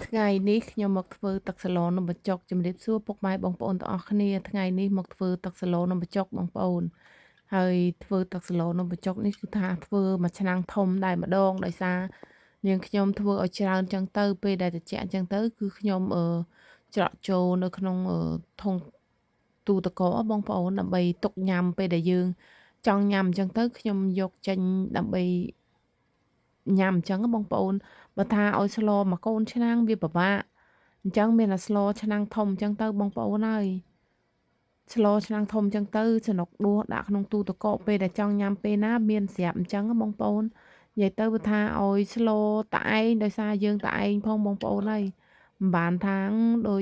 ថ្ងៃនេះខ្ញុំមកធ្វើទឹកសាឡូននំបញ្ចុកជំរាបសួរពុកម៉ែបងប្អូនទាំងអស់គ្នាថ្ងៃនេះមកធ្វើទឹកសាឡូននំបញ្ចុកបងប្អូនហើយធ្វើទឹកសាឡូននំបញ្ចុកនេះគឺថាធ្វើមួយឆ្នាំងធំតែម្ដងដោយសារនាងខ្ញុំធ្វើឲ្យច្រើនចឹងទៅពេលដែលត្រជាក់ចឹងទៅគឺខ្ញុំច្រកចូលនៅក្នុងធុងទូទឹកកកបងប្អូនដើម្បីទុកញ៉ាំពេលដែលយើងចង់ញ៉ាំចឹងទៅខ្ញុំយកចេញដើម្បីញ៉ាំអញ្ចឹងបងប្អូនបើថាឲ្យស្លមួយកូនឆ្នាំងវាពិបាកអញ្ចឹងមានតែស្លឆ្នាំងធំអញ្ចឹងទៅបងប្អូនអើយស្លឆ្នាំងធំអញ្ចឹងទៅសនុកដួសដាក់ក្នុងទូទឹកកកពេលដែលចង់ញ៉ាំពេលណាមានស្រាប់អញ្ចឹងបងប្អូននិយាយទៅបើថាឲ្យស្លតែឯងដោយសារយើងតែឯងផងបងប្អូនហើយមិនបានថាដូច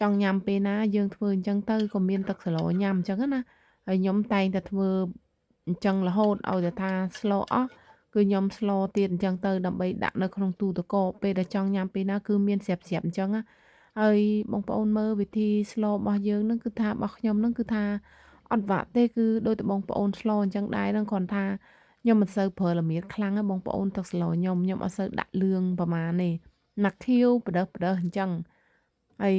ចង់ញ៉ាំពេលណាយើងធ្វើអញ្ចឹងទៅក៏មានទឹកស្លញ៉ាំអញ្ចឹងណាហើយខ្ញុំតែងតែធ្វើអញ្ចឹងរហូតឲ្យតែថាស្លអស់គឺខ្ញុំស្លទៀតអញ្ចឹងទៅដើម្បីដាក់នៅក្នុងទូទឹកកកពេលដែលចង់ញ៉ាំពេលណាគឺមានស្រាប់ៗអញ្ចឹងណាហើយបងប្អូនមើលវិធីស្លរបស់យើងហ្នឹងគឺថារបស់ខ្ញុំហ្នឹងគឺថាអត់វ៉ាក់ទេគឺដូចតែបងប្អូនស្លអញ្ចឹងដែរហ្នឹងគ្រាន់ថាខ្ញុំមិនសូវប្រើល្មៀតខ្លាំងទេបងប្អូនទឹកស្លខ្ញុំអត់សូវដាក់លឿងប្រហែលទេណាក់ខៀវបដិសអញ្ចឹងហើយ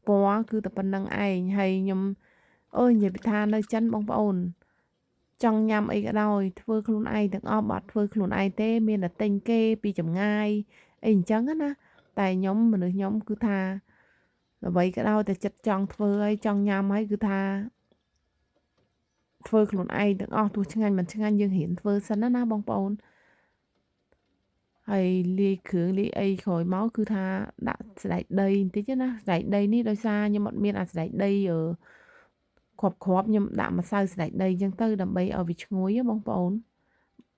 ពណ៌គឺតែប៉ុណ្្នឹងឯងហើយខ្ញុំអើយនិយាយពីថានៅចិនបងប្អូនចង់ញ៉ាំអីក៏ដោយធ្វើខ្លួនឯងទាំងអស់បើអត់ធ្វើខ្លួនឯងទេមានតែទិញគេពីចម្ងាយអីអញ្ចឹងណាតែខ្ញុំមនុស្សខ្ញុំគឺថាអ្វីក៏ដោយតែចិត្តចង់ធ្វើហើយចង់ញ៉ាំហើយគឺថាធ្វើខ្លួនឯងទាំងអស់ទោះឆ្ងាញ់មិនឆ្ងាញ់យើងរៀនធ្វើសិនណាបងប្អូនហើយលាយគ្រឿងលាយអីក្រោយមកគឺថាដាក់សណ្តែកដីបន្តិចណាសណ្តែកដីនេះដោយសារខ្ញុំអត់មានអាសណ្តែកដីគ្រាប់ខ្ញុំដាក់ម្សៅសណ្តែកដីអញ្ចឹងទៅដើម្បីឲ្យវាឈ្ងុយបងប្អូន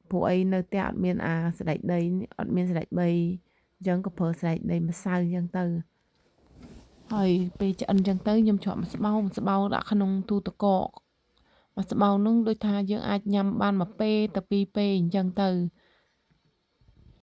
ព្រោះអីនៅផ្ទះអត់មានអាសណ្តែកដីអត់មានសណ្តែកដីអញ្ចឹងក៏ប្រើសណ្តែកដីម្សៅអញ្ចឹងទៅហើយពេលឆ្អិនអញ្ចឹងទៅខ្ញុំច្រកមួយស្បោរដាក់ក្នុងទូទឹកកកមួយស្បោរនោះដូចថាយើងអាចញ៉ាំបានមួយពេលទៅពីរពេលអញ្ចឹងទៅ